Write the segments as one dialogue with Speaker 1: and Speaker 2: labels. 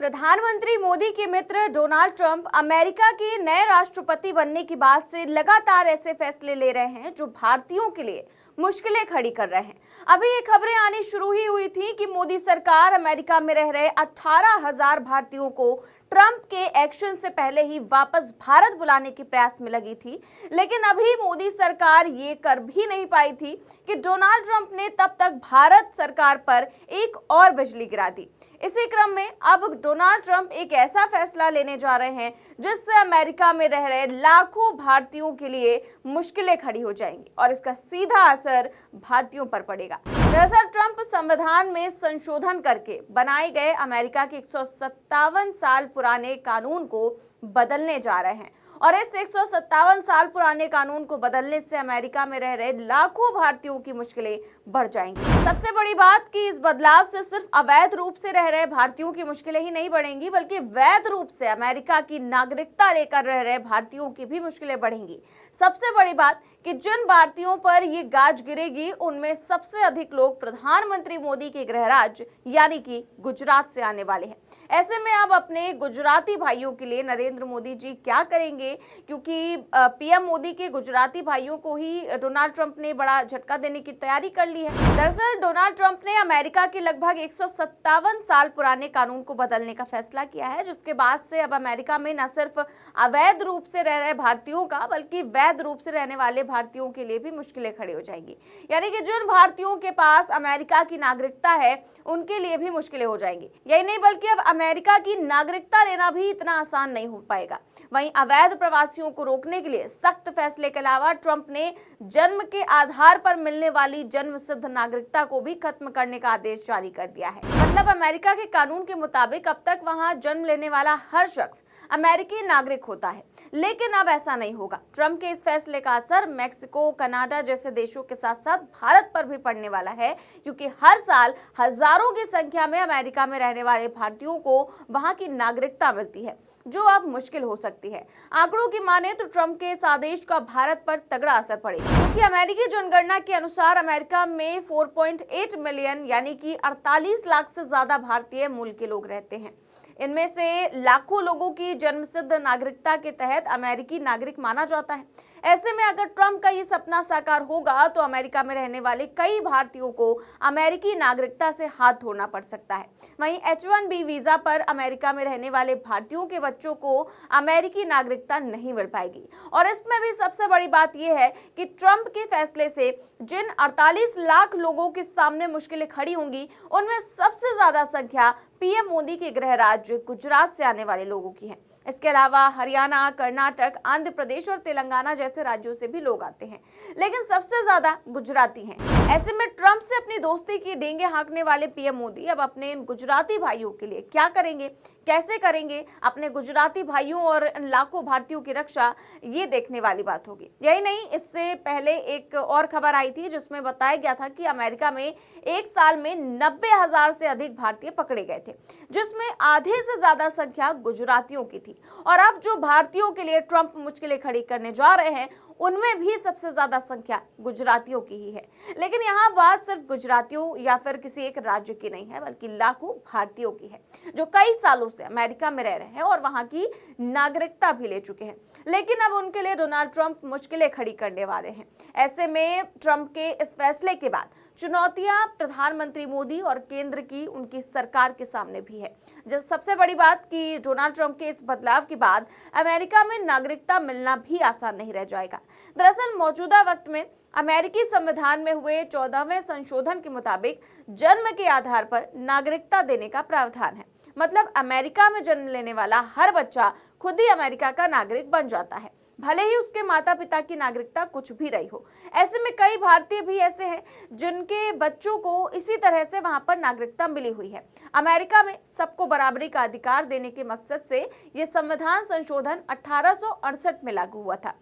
Speaker 1: प्रधानमंत्री मोदी के मित्र Donald Trump America के नए राष्ट्रपति बनने के बाद से लगातार ऐसे फैसले ले रहे हैं जो भारतीयों के लिए मुश्किलें खड़ी कर रहे हैं। अभी ये खबरें आनी शुरू ही हुई थी कि मोदी सरकार अमेरिका में रह रहे 18,000 भारतीयों को ट्रंप के एक्शन से पहले ही वापस भारत बुलाने के प्रयास में लगी थी, लेकिन अभी मोदी सरकार ये कर भी नहीं पाई थी कि डोनाल्ड ट्रंप ने तब तक भारत सरकार पर एक और बिजली गिरा दी। इसी क्रम में अब डोनाल्ड ट्रंप एक ऐसा फैसला लेने जा रहे हैं जिससे अमेरिका में रह रहे लाखों भारतीयों के लिए मुश्किलें खड़ी हो जाएंगी और इसका सीधा असर भारतीयों पर पड़ेगा। दरअसल ट्रंप संविधान में संशोधन करके बनाए गए अमेरिका के 157 साल पुराने कानून को बदलने जा रहे हैं और इस 157 साल पुराने कानून को बदलने से अमेरिका में रह रहे लाखों भारतीयों की मुश्किलें बढ़ जाएंगी। सबसे बड़ी बात कि इस बदलाव से सिर्फ अवैध रूप से रह रहे भारतीयों की मुश्किलें ही नहीं बढ़ेंगी, बल्कि वैध रूप से अमेरिका की नागरिकता लेकर रह रहे भारतीयों की भी मुश्किलें बढ़ेंगी। सबसे बड़ी बात कि जिन भारतीयों पर ये गाज गिरेगी उनमें सबसे अधिक लोग प्रधानमंत्री मोदी के गृह राज्य यानी कि गुजरात से आने वाले हैं। ऐसे में अब अपने गुजराती भाइयों के लिए नरेंद्र मोदी जी क्या करेंगे, क्योंकि पीएम मोदी के गुजराती भाइयों को ही डोनाल्ड ट्रंप ने बड़ा झटका देने की तैयारी कर ली है। दरअसल डोनाल्ड ट्रंप ने अमेरिका के लगभग 157 साल पुराने कानून को बदलने का फैसला किया है, जिसके बाद से अब अमेरिका में न सिर्फ अवैध रूप से रह रहे भारतीयों का बल्कि वैध रूप से रहने वाले भारतीयों के लिए भी मुश्किलें खड़ी हो जाएंगी। यानी कि जिन भारतीयों के पास अमेरिका की नागरिकता है उनके लिए भी मुश्किलें हो जाएंगी। यही नहीं बल्कि अब अमेरिका की नागरिकता लेना भी इतना आसान नहीं हो पाएगा। वहीं अवैध प्रवासियों को रोकने के लिए सख्त फैसले के अलावा ट्रंप ने जन्म के आधार पर मिलने वाली जन्म सिद्ध नागरिकता को भी खत्म करने का आदेश जारी कर दिया है। मतलब अमेरिका के कानून के मुताबिक अब तक वहां जन्म लेने वाला हर शख्स अमेरिकी नागरिक होता है, लेकिन अब ऐसा नहीं होगा। ट्रंप के इस फैसले का असर मैक्सिको, कनाडा जैसे देशों के साथ साथ भारत पर भी पड़ने वाला है, क्योंकि हर साल हजारों की संख्या में अमेरिका में रहने वाले भारतीयों को वहां की नागरिकता मिलती है, जो अब मुश्किल हो सकती है। आंकड़ों की माने तो ट्रंप के इस आदेश का भारत पर तगड़ा असर पड़ेगा, क्योंकि अमेरिकी जनगणना के अनुसार अमेरिका में 4.8 मिलियन यानी कि 48 लाख से ज्यादा भारतीय मूल के लोग रहते हैं। इनमें से लाखों लोगों की जन्मसिद्ध नागरिकता के तहत अमेरिकी नागरिक माना जाता है। ऐसे में अगर ट्रंप का ये सपना साकार होगा तो अमेरिका में रहने वाले कई भारतीयों को अमेरिकी नागरिकता से हाथ धोना पड़ सकता है। वहीं H-1B वीजा पर अमेरिका में रहने वाले भारतीयों के बच्चों को अमेरिकी नागरिकता नहीं मिल पाएगी। और इसमें भी सबसे बड़ी बात यह है कि ट्रंप के फैसले से जिन 48 लाख लोगों के सामने मुश्किलें खड़ी होंगी उनमें सबसे ज्यादा संख्या पीएम मोदी के गृह राज्य गुजरात से आने वाले लोगों की है। इसके अलावा हरियाणा, कर्नाटक, आंध्र प्रदेश और तेलंगाना जैसे राज्यों से भी लोग आते हैं, लेकिन सबसे ज्यादा गुजराती हैं। ऐसे में ट्रंप से अपनी दोस्ती की डेंगे हाँकने वाले पीएम मोदी अब अपने इन गुजराती भाइयों के लिए क्या करेंगे, कैसे करेंगे अपने गुजराती भाइयों और लाखों भारतीयों की रक्षा, ये देखने वाली बात होगी। यही नहीं, इससे पहले एक और खबर आई थी जिसमें बताया गया था कि अमेरिका में एक साल में 90,000 से अधिक भारतीय पकड़े गए थे, जिसमें आधे से ज्यादा संख्या गुजरातियों की थी। और अब जो भारतीयों के लिए ट्रंप मुश्किलें खड़ी करने जा रहे हैं उनमें भी सबसे ज्यादा संख्या गुजरातियों की ही है। लेकिन यहाँ बात सिर्फ गुजरातियों या फिर किसी एक राज्य की नहीं है, बल्कि लाखों भारतीयों की है जो कई सालों से अमेरिका में रह रहे हैं और वहां की नागरिकता भी ले चुके हैं। लेकिन अब उनके लिए डोनाल्ड ट्रंप मुश्किलें खड़ी करने वाले हैं। ऐसे में ट्रंप के इस फैसले के बाद चुनौतियां प्रधानमंत्री मोदी और केंद्र की उनकी सरकार के सामने भी है। जब सबसे बड़ी बात कि डोनाल्ड ट्रंप के इस बदलाव के बाद अमेरिका में नागरिकता मिलना भी आसान नहीं रह जाएगा। दरअसल मौजूदा वक्त में अमेरिकी संविधान में हुए 14वें संशोधन के मुताबिक जन्म के आधार पर नागरिकता देने का प्रावधान है। मतलब अमेरिका में जन्म लेने वाला हर बच्चा खुद ही अमेरिका का नागरिक बन जाता है, भले ही उसके माता पिता की नागरिकता कुछ भी रही हो। ऐसे में कई भारतीय भी ऐसे हैं जिनके बच्चों को इसी तरह से वहां पर नागरिकता मिली हुई है। अमेरिका में सबको बराबरी का अधिकार देने के मकसद से ये संविधान संशोधन 1868 में लागू हुआ था।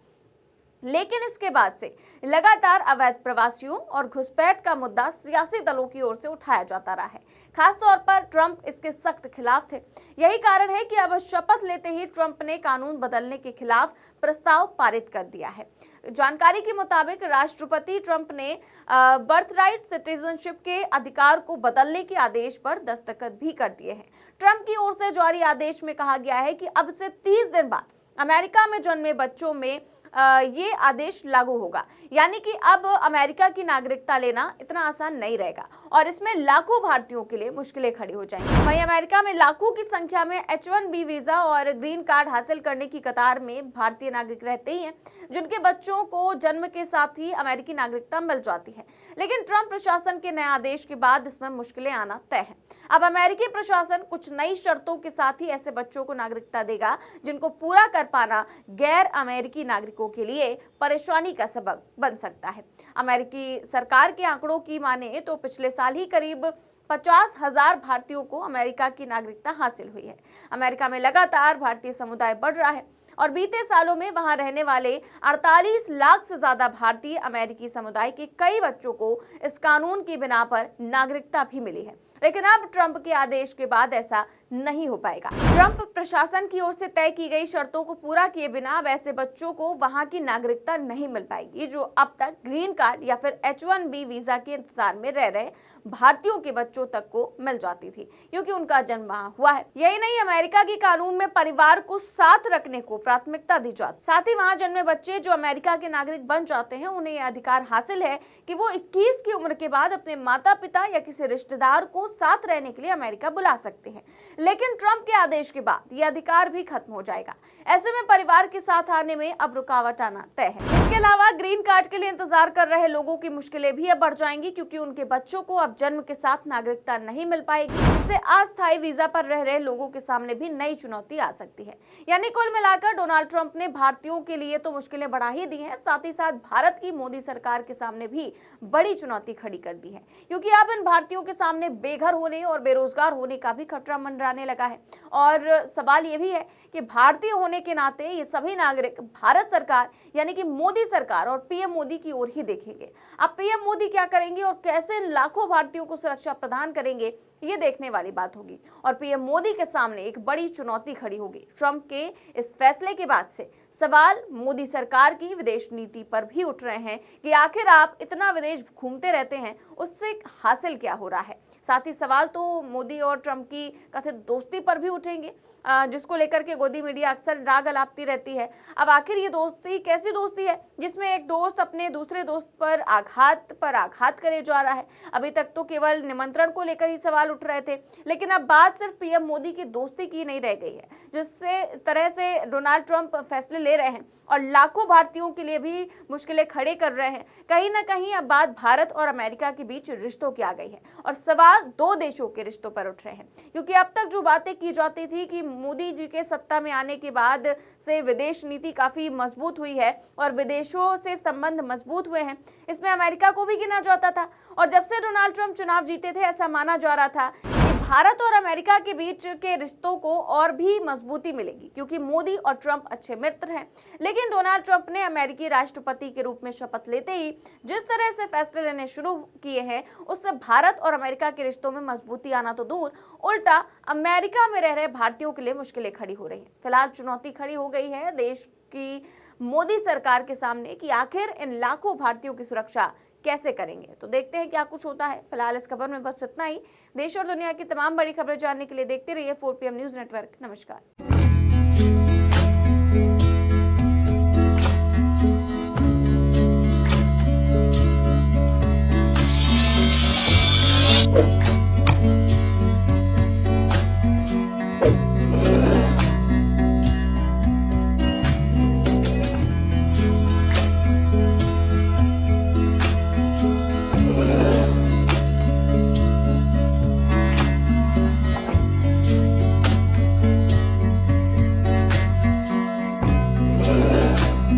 Speaker 1: लेकिन इसके बाद से लगातार अवैध प्रवासियों और घुसपैठ का मुद्दा सियासी दलों की ओर से उठाया जाता रहा है। खासतौर पर ट्रंप इसके सख्त खिलाफ थे। यही कारण है कि अब शपथ लेते ही ट्रंप ने कानून बदलने के खिलाफ प्रस्ताव पारित कर दिया है। जानकारी के मुताबिक राष्ट्रपति ट्रंप ने बर्थराइट सिटीजनशिप के अधिकार को बदलने के आदेश पर दस्तखत भी कर दिए हैं। ट्रंप की ओर से जारी आदेश में कहा गया है कि अब से 30 दिन बाद अमेरिका में जन्मे बच्चों में ये आदेश लागू होगा, यानी कि अब अमेरिका की नागरिकता लेना इतना आसान नहीं रहेगा और इसमें लाखों भारतीयों के लिए मुश्किलें खड़ी हो जाएंगी। वहीं अमेरिका में लाखों की संख्या में H-1B वीजा और ग्रीन कार्ड हासिल करने की कतार में भारतीय नागरिक रहते ही हैं, जिनके बच्चों को जन्म के साथ ही अमेरिकी नागरिकता मिल जाती है। लेकिन ट्रंप प्रशासन के नए आदेश के बाद इसमें मुश्किलें आना तय है। अब अमेरिकी प्रशासन कुछ नई शर्तों के साथ ही ऐसे बच्चों को नागरिकता देगा जिनको पूरा कर पाना गैर अमेरिकी नागरिकों के लिए परेशानी का सबब बन सकता है। अमेरिकी सरकार के आंकड़ों की माने तो पिछले साल ही करीब 50,000 भारतीयों को अमेरिका की नागरिकता हासिल हुई है। अमेरिका में लगातार भारतीय समुदाय बढ़ रहा है और बीते सालों में वहां रहने वाले 48 लाख से ज्यादा भारतीय अमेरिकी समुदाय के कई बच्चों को इस कानून की बिना पर नागरिकता भी मिली है। लेकिन अब ट्रंप के आदेश के बाद ऐसा नहीं हो पाएगा। ट्रंप प्रशासन की ओर से तय की गई शर्तों को पूरा किए बिना वैसे बच्चों को वहां की नागरिकता नहीं मिल पाएगी, जो अब तक ग्रीन कार्ड या फिर H-1B वीजा के इंतजार में रह रहे भारतीयों के बच्चों तक को मिल जाती थी, क्योंकि उनका जन्म वहां हुआ है। यही नहीं, अमेरिका के कानून में परिवार को साथ रखने को प्राथमिकता दी जाती। साथ ही वहां जन्मे बच्चे जो अमेरिका के नागरिक बन जाते हैं, उन्हें यह अधिकार हासिल है कि वो 21 की उम्र के बाद अपने माता पिता या किसी रिश्तेदार को साथ रहने के लिए अमेरिका बुला सकते हैं। लेकिन ट्रंप के आदेश के बाद यह अधिकार भी खत्म हो जाएगा। ऐसे में परिवार के साथ आने में अब रुकावट आना तय है। इसके अलावा ग्रीन कार्ड के लिए इंतजार कर रहे लोगों की मुश्किलें भी अब बढ़ जाएंगी, क्योंकि उनके बच्चों को अब जन्म के साथ नागरिकता नहीं मिल पाएगी। इससे अस्थायी वीजा पर रह रहे लोगों के सामने भी नई चुनौती आ सकती है। यानी कुल मिलाकर डोनाल्ड ट्रंप ने भारतीयों के लिए तो मुश्किलें बढ़ा ही दी हैं, साथ ही साथ भारत की मोदी सरकार के सामने भी बड़ी चुनौती खड़ी कर दी है, क्योंकि अब इन भारतीयों के सामने बेघर होने और बेरोजगार होने का भी खतरा मंडराने लगा है। और सवाल ये भी है कि भारतीय होने के नाते ये सभी नागरिक भारत सरकार यानी कि मोदी सरकार और पीएम मोदी की ओर ही देखेंगे। अब पीएम मोदी क्या करेंगे और कैसे लाखों भारतीयों को सुरक्षा प्रदान करेंगे, ये देखने वाली बात होगी। और पीएम मोदी के सामने एक बड़ी चुनौती खड़ी होगी। ट्रंप के इस फैसले के बाद से सवाल मोदी सरकार की विदेश नीति पर भी उठ रहे हैं कि आखिर आप इतना विदेश घूमते रहते हैं, उससे हासिल क्या हो रहा है। साथ ही सवाल तो मोदी और ट्रंप की कथित दोस्ती पर भी उठेंगे, जिसको लेकर के गोदी मीडिया अक्सर राग अलापती रहती है। अब आखिर ये दोस्ती कैसी दोस्ती है जिसमें एक दोस्त अपने दूसरे दोस्त पर आघात करे जा रहा है। अभी तक तो केवल निमंत्रण को लेकर ही सवाल उठ रहे थे, लेकिन अब बात सिर्फ पीएम मोदी की दोस्ती की नहीं रह गई है। जिससे तरह से डोनाल्ड ट्रंप फैसले ले रहे हैं और लाखों भारतीयों के लिए भी मुश्किलें खड़े कर रहे हैं। कहीं ना कहीं अब बात भारत और अमेरिका के बीच रिश्तों की आ गई है और सवाल दो देशों के रिश्तों पर उठ रहे हैं, क्योंकि अब तक जो बातें की जाती थी कि मोदी जी के सत्ता में आने के बाद से विदेश नीति काफी मजबूत हुई है और विदेशों से संबंध मजबूत हुए हैं, इसमें अमेरिका को भी गिना जाता था। और जब से डोनाल्ड ट्रंप चुनाव जीते थे, ऐसा माना जा रहा था कि भारत और अमेरिका के बीच के रिश्तों को और भी मजबूती मिलेगी, क्योंकि मोदी और ट्रंप अच्छे मित्र हैं। लेकिन डोनाल्ड ट्रंप ने अमेरिकी राष्ट्रपति के रूप में शपथ लेते ही जिस तरह से फैसले लेने शुरू किए हैं, उससे भारत और अमेरिका के रिश्तों में मजबूती आना तो दूर, उल्टा अमेरिका में रह रहे भारतीयों के लिए मुश्किलें खड़ी हो रही हैं। फिलहाल चुनौती खड़ी हो गई है देश की मोदी सरकार के सामने कि आखिर इन लाखों भारतीयों की सुरक्षा कैसे करेंगे। तो देखते हैं क्या कुछ होता है। फिलहाल इस खबर में बस इतना ही। देश और दुनिया की तमाम बड़ी खबरें जानने के लिए देखते रहिए 4PM न्यूज नेटवर्क। नमस्कार।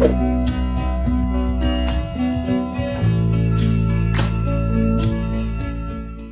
Speaker 2: you